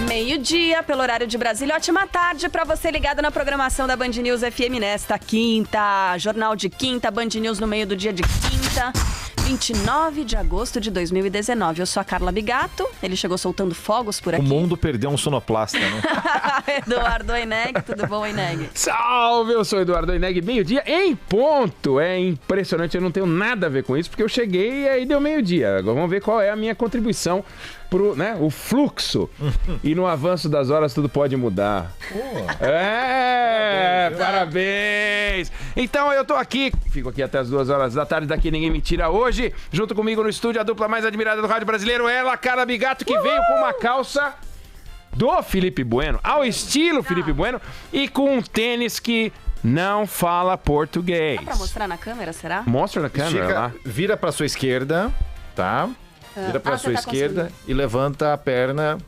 Meio-dia, pelo horário de Brasília. Ótima tarde para você ligado na programação da Band News FM nesta quinta. Jornal de quinta, Band News no meio do dia de quinta, 29 de agosto de 2019. Eu sou a Carla Bigato, ele chegou soltando fogos por aqui. O mundo perdeu um sonoplasta, né? Eduardo Oineg, tudo bom, Oineg? Salve, eu sou Eduardo Oineg, meio-dia em ponto. É impressionante, eu não tenho nada a ver com isso, porque eu cheguei e aí deu meio-dia. Agora vamos ver qual é a minha contribuição pro, né, o fluxo. E no avanço das horas tudo pode mudar. Parabéns! Então eu tô aqui, fico aqui até as 2 horas da tarde, daqui ninguém me tira hoje. Junto comigo no estúdio, a dupla mais admirada do rádio brasileiro, ela, Carla Bigato, que veio com uma calça do Felipe Bueno, ao estilo Felipe Bueno, e com um tênis que não fala português. Dá pra mostrar na câmera, será? Mostra na câmera lá. Vira pra sua esquerda, tá? Vira pra sua esquerda e levanta a perna.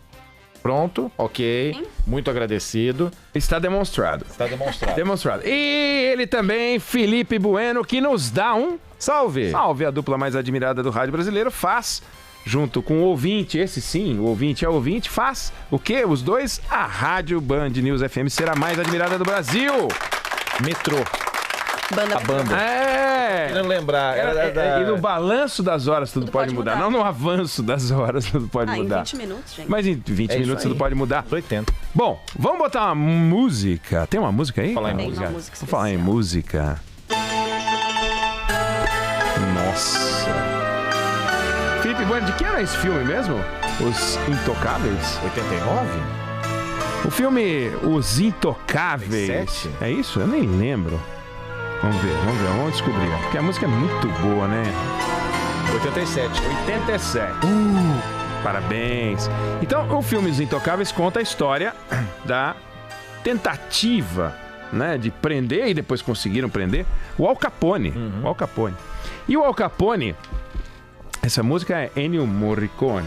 Pronto, ok. Sim. Muito agradecido. Está demonstrado. Está demonstrado. Demonstrado. E ele também, Felipe Bueno, que nos dá um Salve! salve. A dupla mais admirada do rádio brasileiro faz, junto com o ouvinte, esse sim, o ouvinte é ouvinte, faz o quê? Os dois, a Rádio Band News FM será a mais admirada do Brasil. Metrô. Banda. A banda. Querendo lembrar. E no balanço das horas tudo pode mudar. Não no avanço das horas tudo pode mudar. Em 20 minutos, gente. Mas em 20 minutos tudo pode mudar. 80. Bom, vamos botar uma música. Tem uma música aí? Falar em Tem música. uma música Vou falar em especial. música. Nossa. Felipe Bueno, de que era esse filme mesmo? Os Intocáveis? 89? O filme Os Intocáveis. 87? É isso? Eu nem lembro. Vamos ver, vamos descobrir. Porque a música é muito boa, né? 87. 87. Parabéns. Então, o filme Os Intocáveis conta a história da tentativa, né, de prender, e depois conseguiram prender, o Al Capone. O Al Capone. E o Al Capone, essa música é Ennio Morricone.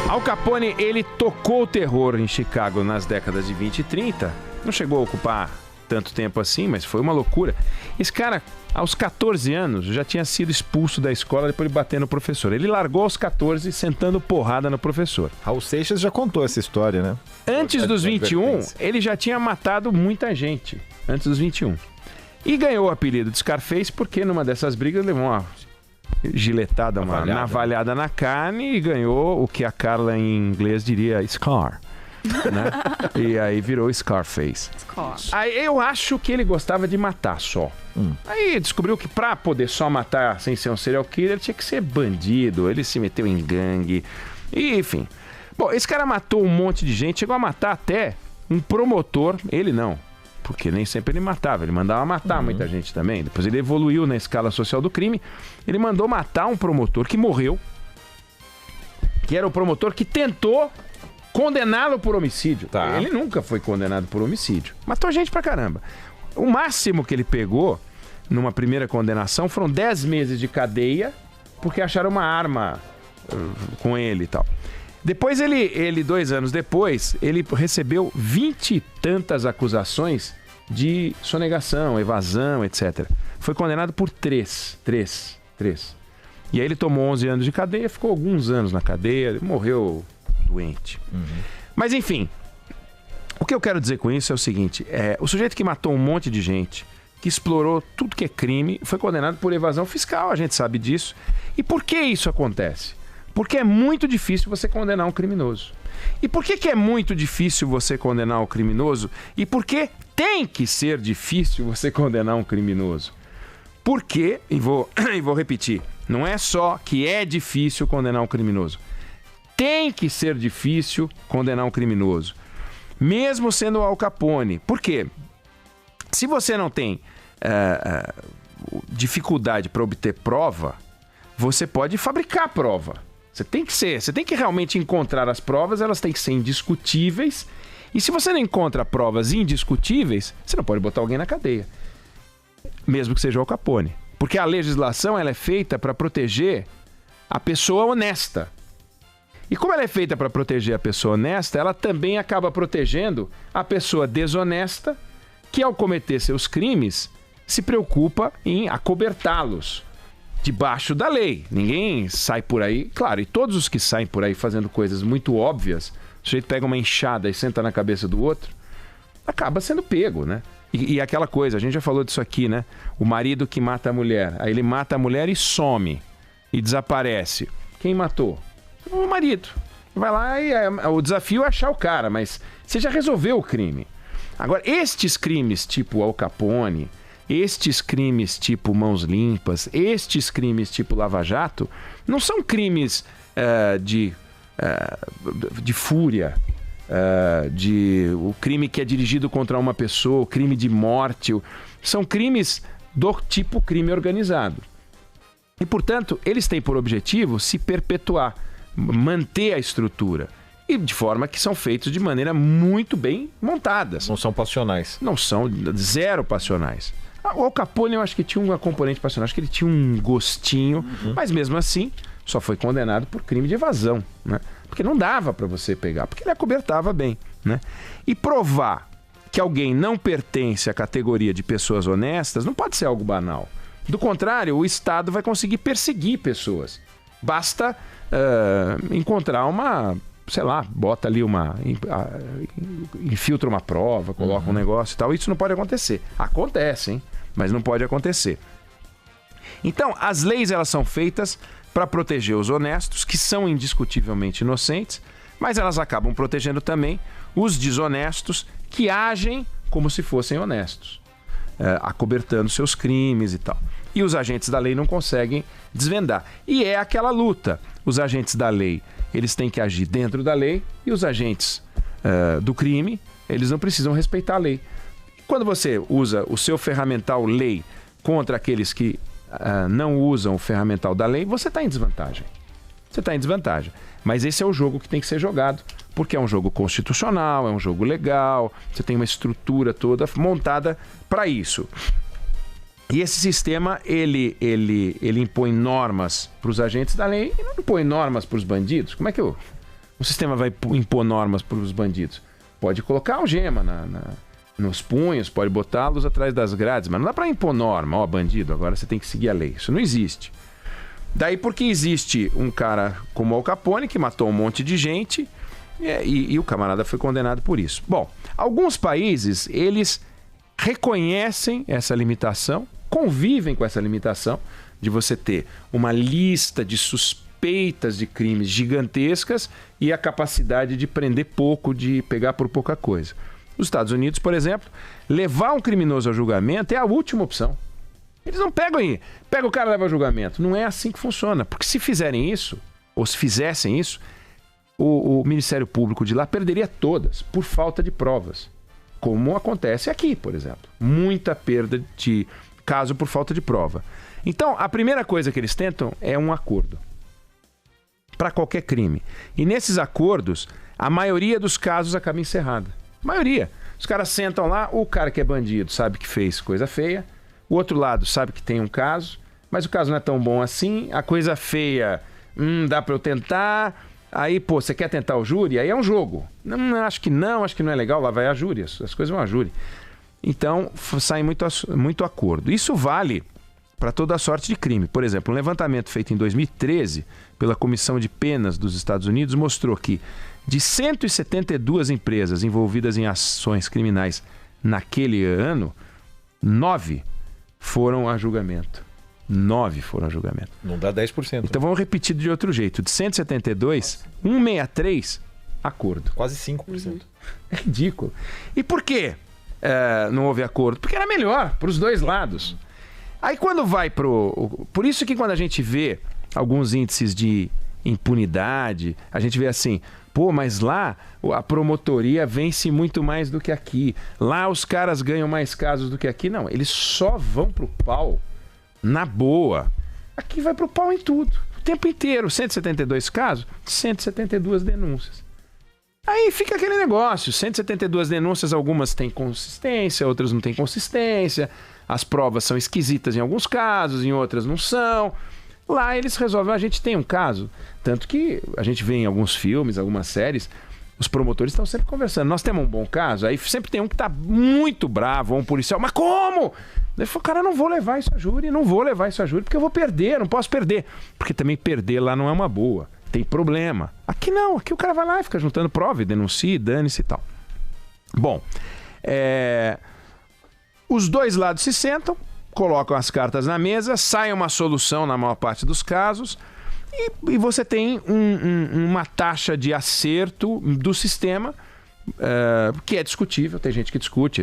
Al Capone, ele tocou o terror em Chicago nas décadas de 20 e 30. Não chegou a ocupar tanto tempo assim, mas foi uma loucura. Esse cara, aos 14 anos, já tinha sido expulso da escola depois de bater no professor. Ele largou aos 14 sentando porrada no professor. Raul Seixas já contou essa história, né? Antes dos 21, ele já tinha matado muita gente. Antes dos 21. E ganhou o apelido de Scarface porque numa dessas brigas levou uma giletada, uma navalhada na carne e ganhou o que a Carla em inglês diria Scar. Né? E aí virou Scarface. Aí eu acho que ele gostava de matar só. Aí descobriu que pra poder só matar sem ser um serial killer, ele tinha que ser bandido, ele se meteu em gangue, e, enfim. Bom, esse cara matou um monte de gente, chegou a matar até um promotor, ele não, porque nem sempre ele matava, ele mandava matar muita gente também. Depois ele evoluiu na escala social do crime, ele mandou matar um promotor que morreu, que era o promotor que tentou condená-lo por homicídio. Tá. Ele nunca foi condenado por homicídio. Matou gente pra caramba. O máximo que ele pegou numa primeira condenação foram 10 meses de cadeia, porque acharam uma arma com ele e tal. Depois ele 2 anos depois, ele recebeu 20 e tantas acusações de sonegação, evasão, etc. Foi condenado por 3. E aí ele tomou 11 anos de cadeia, ficou alguns anos na cadeia, morreu doente. Mas enfim, o que eu quero dizer com isso é o seguinte, o sujeito que matou um monte de gente, que explorou tudo que é crime, foi condenado por evasão fiscal, a gente sabe disso. E por que isso acontece? Porque é muito difícil você condenar um criminoso. E por que é muito difícil você condenar um criminoso? E por que tem que ser difícil você condenar um criminoso? Porque, e vou repetir, não é só que é difícil condenar um criminoso. Tem que ser difícil condenar um criminoso, mesmo sendo o Al Capone. Por quê? Se você não tem dificuldade para obter prova, você pode fabricar prova. Você tem que realmente encontrar as provas, elas têm que ser indiscutíveis. E se você não encontra provas indiscutíveis, você não pode botar alguém na cadeia, mesmo que seja o Al Capone. Porque a legislação ela é feita para proteger a pessoa honesta. E como ela é feita para proteger a pessoa honesta, ela também acaba protegendo a pessoa desonesta, que ao cometer seus crimes, se preocupa em acobertá-los debaixo da lei. Ninguém sai por aí, claro, e todos os que saem por aí fazendo coisas muito óbvias, o sujeito pega uma enxada e senta na cabeça do outro, acaba sendo pego, né? E aquela coisa, a gente já falou disso aqui, né? O marido que mata a mulher. Aí ele mata a mulher e some. E desaparece. Quem matou? O marido. Vai lá e o desafio é achar o cara, mas você já resolveu o crime. Agora, estes crimes tipo Al Capone, estes crimes tipo Mãos Limpas, estes crimes tipo Lava Jato, não são crimes de fúria, o crime que é dirigido contra uma pessoa, o crime de morte, são crimes do tipo crime organizado. E, portanto, eles têm por objetivo se perpetuar, manter a estrutura. E de forma que são feitos de maneira muito bem montadas. Não são passionais. Não são, zero passionais. O Al Capone eu acho que tinha uma componente passional, acho que ele tinha um gostinho, mas mesmo assim só foi condenado por crime de evasão, né? Porque não dava para você pegar, porque ele acobertava bem, né? E provar que alguém não pertence à categoria de pessoas honestas não pode ser algo banal. Do contrário, o Estado vai conseguir perseguir pessoas. Basta encontrar uma, sei lá, bota ali infiltra uma prova, coloca um negócio e tal. Isso não pode acontecer. Acontece, hein? Mas não pode acontecer. Então, as leis elas são feitas para proteger os honestos, que são indiscutivelmente inocentes, mas elas acabam protegendo também os desonestos que agem como se fossem honestos, acobertando seus crimes e tal. E os agentes da lei não conseguem desvendar. E é aquela luta. Os agentes da lei, eles têm que agir dentro da lei, e os agentes do crime, eles não precisam respeitar a lei. Quando você usa o seu ferramental lei contra aqueles que não usam o ferramental da lei, você está em desvantagem. Você está em desvantagem. Mas esse é o jogo que tem que ser jogado, porque é um jogo constitucional, é um jogo legal, você tem uma estrutura toda montada para isso. E esse sistema, ele impõe normas para os agentes da lei e não impõe normas para os bandidos. Como é que o sistema vai impor normas para os bandidos? Pode colocar algema nos punhos, pode botá-los atrás das grades, mas não dá para impor norma. Ó, bandido, agora você tem que seguir a lei. Isso não existe. Daí porque existe um cara como Al Capone que matou um monte de gente e o camarada foi condenado por isso. Bom, alguns países, eles reconhecem essa limitação, convivem com essa limitação de você ter uma lista de suspeitas de crimes gigantescas e a capacidade de prender pouco, de pegar por pouca coisa. Nos Estados Unidos, por exemplo, levar um criminoso ao julgamento é a última opção. Eles não pegam aí, pega o cara e leva ao julgamento. Não é assim que funciona, porque se fizerem isso, ou se fizessem isso, o Ministério Público de lá perderia todas por falta de provas. Como acontece aqui, por exemplo. Muita perda de caso por falta de prova. Então, a primeira coisa que eles tentam é um acordo para qualquer crime. E nesses acordos, a maioria dos casos acaba encerrada. A maioria. Os caras sentam lá, o cara que é bandido sabe que fez coisa feia, o outro lado sabe que tem um caso, mas o caso não é tão bom assim, a coisa feia, dá para eu tentar. Aí, pô, você quer tentar o júri? Aí é um jogo. Acho que não é legal, lá vai a júri, as coisas vão a júri. Então, sai muito acordo. Isso vale para toda a sorte de crime. Por exemplo, um levantamento feito em 2013 pela Comissão de Penas dos Estados Unidos mostrou que de 172 empresas envolvidas em ações criminais naquele ano, 9 foram a julgamento. 9 foram a julgamento. Não dá 10%. Então vamos repetir de outro jeito. De 172, 163, acordo. Quase 5%. É ridículo. E por quê não houve acordo? Porque era melhor para os dois lados. Aí quando vai pro... Por isso que quando a gente vê alguns índices de impunidade, a gente vê assim, pô, mas lá a promotoria vence muito mais do que aqui. Lá os caras ganham mais casos do que aqui. Não, eles só vão pro pau na boa. Aqui vai pro pau em tudo. O tempo inteiro. 172 casos, 172 denúncias. Aí fica aquele negócio. 172 denúncias, algumas têm consistência, outras não têm consistência. As provas são esquisitas em alguns casos, em outras não são. Lá eles resolvem. A gente tem um caso, tanto que a gente vê em alguns filmes, algumas séries, os promotores estão sempre conversando. Nós temos um bom caso, aí sempre tem um que está muito bravo, ou um policial. Mas como? Ele falou, cara, eu não vou levar isso a júri, porque eu vou perder, não posso perder. Porque também perder lá não é uma boa. tem problema. Aqui não, aqui o cara vai lá e fica juntando prova e denuncia, dane-se e tal. Bom, os dois lados se sentam, colocam as cartas na mesa, sai uma solução na maior parte dos casos e você tem uma taxa de acerto do sistema que é discutível. Tem gente que discute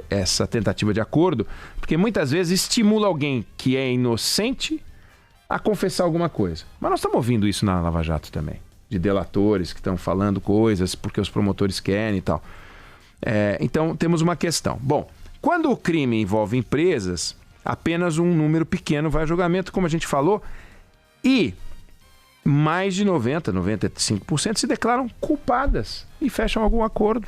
essa tentativa de acordo, porque muitas vezes estimula alguém que é inocente a confessar alguma coisa. Mas nós estamos ouvindo isso na Lava Jato também, de delatores que estão falando coisas porque os promotores querem e tal. Então temos uma questão. Bom, quando o crime envolve empresas, apenas um número pequeno vai a julgamento, como a gente falou, e mais de 95% se declaram culpadas e fecham algum acordo.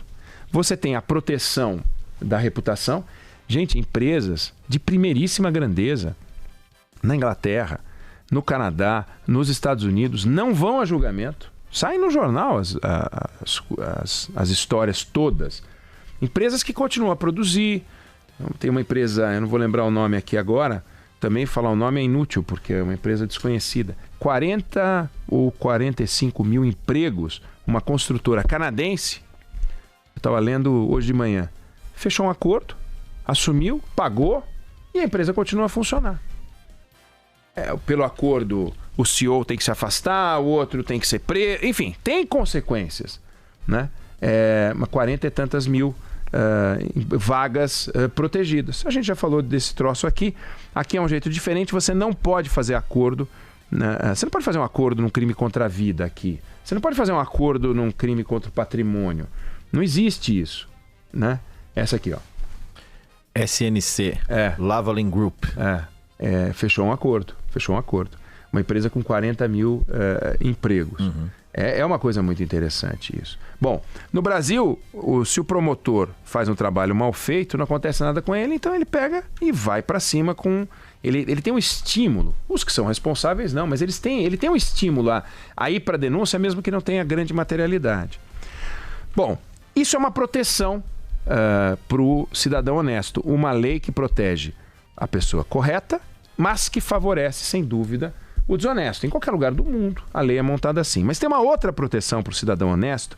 Você tem a proteção da reputação. Gente, empresas de primeiríssima grandeza na Inglaterra, no Canadá, nos Estados Unidos, não vão a julgamento. Saem no jornal as histórias todas. Empresas que continuam a produzir. Tem uma empresa, eu não vou lembrar o nome aqui agora, também falar o nome é inútil, porque é uma empresa desconhecida. 40 ou 45 mil empregos, uma construtora canadense, eu estava lendo hoje de manhã, fechou um acordo, assumiu, pagou e a empresa continua a funcionar. Pelo acordo, o CEO tem que se afastar, o outro tem que ser preso, enfim, tem consequências, né? 40 e tantas mil vagas protegidas. A gente já falou desse troço aqui. Aqui é um jeito diferente. Você não pode fazer acordo, né? Você não pode fazer um acordo num crime contra a vida aqui. Você não pode fazer um acordo num crime contra o patrimônio. Não existe isso, né? Essa aqui, ó. SNC, Lavalin Group. Fechou um acordo. Uma empresa com 40 mil empregos. Uhum. É uma coisa muito interessante isso. Bom, no Brasil, se o promotor faz um trabalho mal feito, não acontece nada com ele, então ele pega e vai para cima com... Ele tem um estímulo. Os que são responsáveis não, mas ele tem um estímulo a ir para a denúncia, mesmo que não tenha grande materialidade. Bom, isso é uma proteção para o cidadão honesto. Uma lei que protege a pessoa correta, mas que favorece, sem dúvida, o desonesto. Em qualquer lugar do mundo, a lei é montada assim. Mas tem uma outra proteção para o cidadão honesto,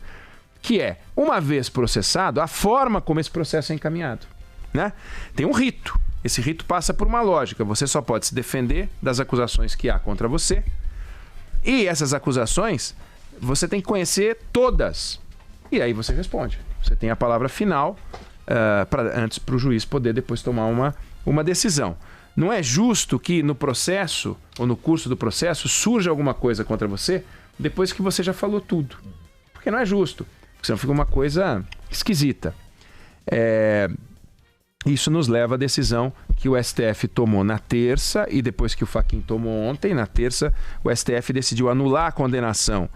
que é, uma vez processado, a forma como esse processo é encaminhado, né? Tem um rito. Esse rito passa por uma lógica. Você só pode se defender das acusações que há contra você. E essas acusações, você tem que conhecer todas. E aí você responde. Você tem a palavra final antes para o juiz poder depois tomar uma decisão. Não é justo que no processo, ou no curso do processo, surja alguma coisa contra você depois que você já falou tudo. Porque não é justo. Porque senão fica uma coisa esquisita. Isso nos leva à decisão que o STF tomou na terça e depois que o Fachin tomou ontem, na terça, o STF decidiu anular a condenação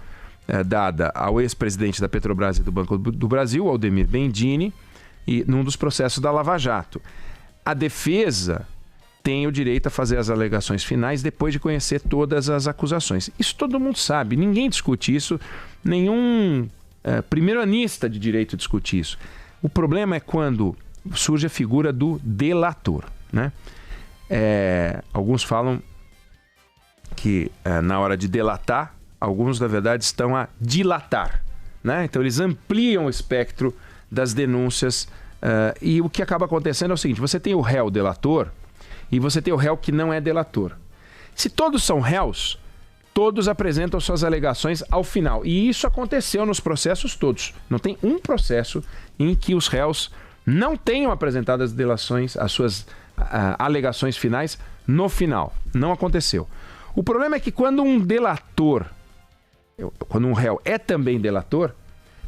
dada ao ex-presidente da Petrobras e do Banco do Brasil, Aldemir Bendini, e num dos processos da Lava Jato. A defesa tem o direito a fazer as alegações finais depois de conhecer todas as acusações. Isso todo mundo sabe, ninguém discute isso, nenhum primeiro-anista de direito discute isso. O problema é quando surge a figura do delator, né? Alguns falam que na hora de delatar, alguns na verdade estão a dilatar, né? Então eles ampliam o espectro das denúncias e o que acaba acontecendo é o seguinte: você tem o réu delator e você tem o réu que não é delator. Se todos são réus, todos apresentam suas alegações ao final. E isso aconteceu nos processos todos. Não tem um processo em que os réus não tenham apresentado as suas alegações finais no final. Não aconteceu. O problema é que quando um réu é também delator,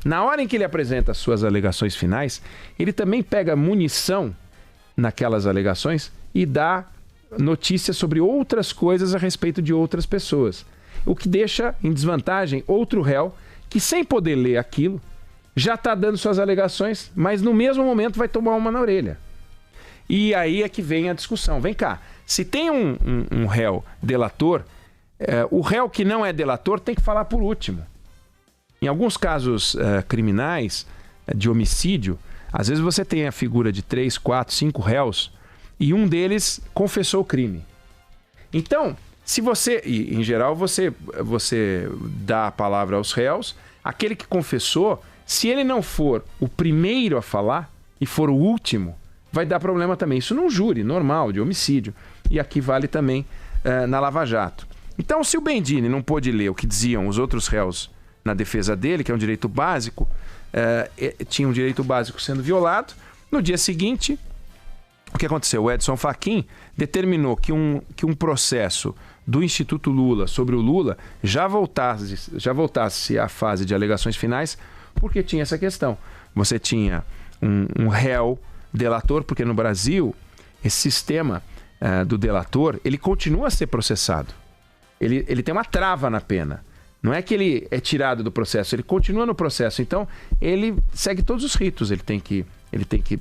na hora em que ele apresenta as suas alegações finais, ele também pega munição naquelas alegações e dá notícias sobre outras coisas a respeito de outras pessoas. O que deixa em desvantagem outro réu que, sem poder ler aquilo, já está dando suas alegações, mas no mesmo momento vai tomar uma na orelha. E aí é que vem a discussão. Vem cá, se tem um réu delator, o réu que não é delator tem que falar por último. Em alguns casos criminais, de homicídio, às vezes você tem a figura de 3, 4, 5 réus e um deles confessou o crime. Então, Se você, e em geral, você dá a palavra aos réus, aquele que confessou, se ele não for o primeiro a falar e for o último, vai dar problema também. Isso num júri normal, de homicídio. E aqui vale também na Lava Jato. Então, se o Bendini não pôde ler o que diziam os outros réus na defesa dele, que é um direito básico, tinha um direito básico sendo violado, no dia seguinte, o que aconteceu? O Edson Fachin determinou que um processo do Instituto Lula sobre o Lula já voltasse à fase de alegações finais, porque tinha essa questão. Você tinha um réu delator, porque no Brasil, esse sistema do delator, ele continua a ser processado. Ele tem uma trava na pena. Não é que ele é tirado do processo, ele continua no processo. Então, ele segue todos os ritos. Ele tem que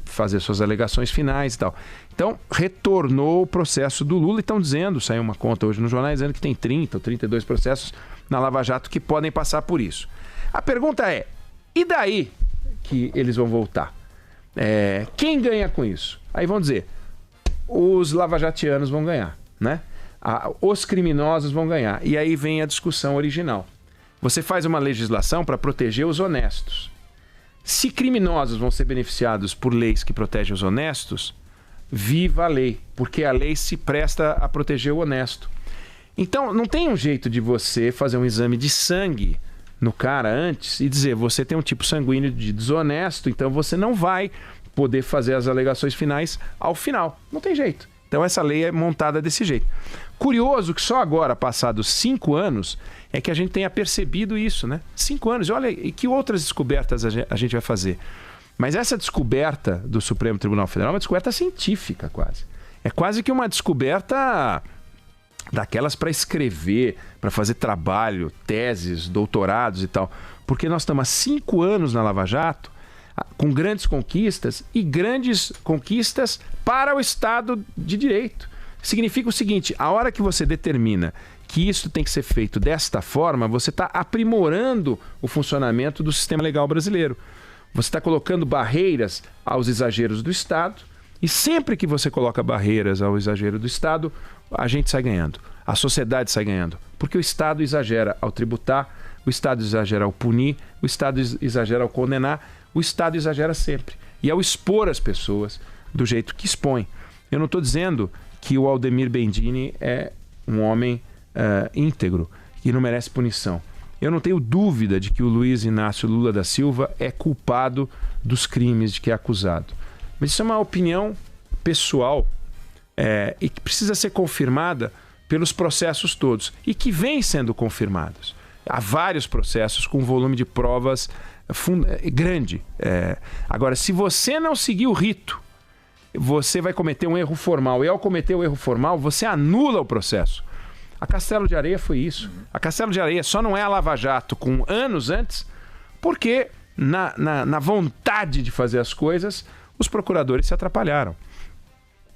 fazer suas alegações finais e tal. Então, retornou o processo do Lula e estão dizendo, saiu uma conta hoje nos jornais, dizendo que tem 30 ou 32 processos na Lava Jato que podem passar por isso. A pergunta é, e daí que eles vão voltar? Quem ganha com isso? Aí vão dizer, os lavajatianos vão ganhar, né? Os criminosos vão ganhar. E aí vem a discussão original. Você faz uma legislação para proteger os honestos. Se criminosos vão ser beneficiados por leis que protegem os honestos, viva a lei, porque a lei se presta a proteger o honesto. Então, não tem um jeito de você fazer um exame de sangue no cara antes e dizer, você tem um tipo sanguíneo de desonesto, então você não vai poder fazer as alegações finais ao final. Não tem jeito. Então, essa lei é montada desse jeito. Curioso que só agora, passados 5 anos, é que a gente tenha percebido isso, né? 5 anos. Olha, e que outras descobertas a gente vai fazer? Mas essa descoberta do Supremo Tribunal Federal é uma descoberta científica, quase. É quase que uma descoberta daquelas para escrever, para fazer trabalho, teses, doutorados e tal. Porque nós estamos há 5 anos na Lava Jato, com grandes conquistas e grandes conquistas para o Estado de Direito. Significa o seguinte, a hora que você determina que isso tem que ser feito desta forma, você está aprimorando o funcionamento do sistema legal brasileiro. Você está colocando barreiras aos exageros do Estado e sempre que você coloca barreiras ao exagero do Estado, a gente sai ganhando, a sociedade sai ganhando. Porque o Estado exagera ao tributar, o Estado exagera ao punir, o Estado exagera ao condenar, o Estado exagera sempre. E ao expor as pessoas do jeito que expõe. Eu não estou dizendo que o Aldemir Bendini é um homem íntegro e não merece punição. Eu não tenho dúvida de que o Luiz Inácio Lula da Silva é culpado dos crimes de que é acusado. Mas isso é uma opinião pessoal e que precisa ser confirmada pelos processos todos e que vem sendo confirmados. Há vários processos com volume de provas grande. Agora, se você não seguir o rito, você vai cometer um erro formal. E ao cometer o erro formal, você anula o processo. A Castelo de Areia foi isso. A Castelo de Areia só não é a Lava Jato com anos antes, porque na vontade de fazer as coisas, os procuradores se atrapalharam.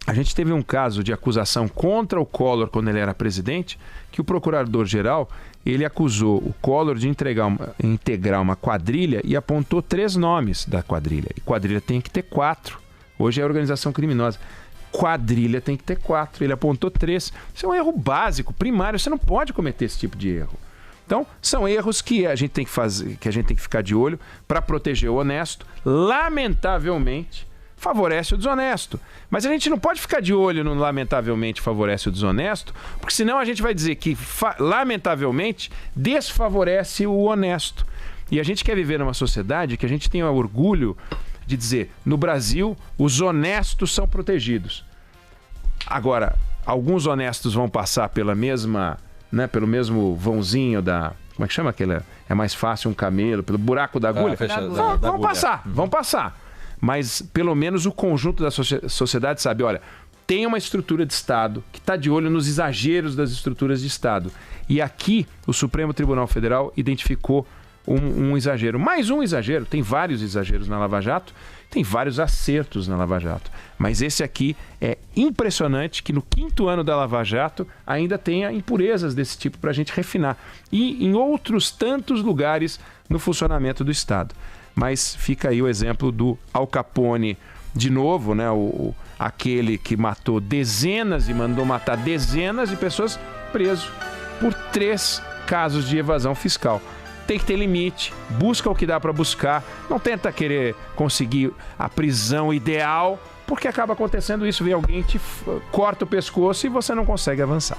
A gente teve um caso de acusação contra o Collor quando ele era presidente, que o procurador-geral, ele acusou o Collor de integrar uma quadrilha e apontou 3 nomes da quadrilha. E quadrilha tem que ter 4. Hoje é organização criminosa. Quadrilha tem que ter 4. Ele apontou 3. Isso é um erro básico, primário. Você não pode cometer esse tipo de erro. Então, são erros que a gente tem que fazer, que a gente tem que ficar de olho para proteger o honesto. Lamentavelmente, favorece o desonesto. Mas a gente não pode ficar de olho no lamentavelmente favorece o desonesto, porque senão a gente vai dizer que lamentavelmente desfavorece o honesto. E a gente quer viver numa sociedade que a gente tenha orgulho de dizer, no Brasil, os honestos são protegidos. Agora, alguns honestos vão passar pela mesma, né, pelo mesmo vãozinho da... Como é que chama aquele? É mais fácil um camelo, pelo buraco da agulha? Vão passar. Mas, pelo menos, o conjunto da sociedade sabe, olha, tem uma estrutura de Estado que está de olho nos exageros das estruturas de Estado. E aqui, o Supremo Tribunal Federal identificou um exagero. Mais um exagero. Tem vários exageros na Lava Jato, tem vários acertos na Lava Jato. Mas esse aqui é impressionante que no 5º ano da Lava Jato ainda tenha impurezas desse tipo para a gente refinar. E em outros tantos lugares no funcionamento do Estado. Mas fica aí o exemplo do Al Capone, de novo, né? Aquele que matou dezenas e mandou matar dezenas de pessoas preso por 3 casos de evasão fiscal. Tem que ter limite, busca o que dá para buscar, não tenta querer conseguir a prisão ideal, porque acaba acontecendo isso, vem alguém te corta o pescoço e você não consegue avançar.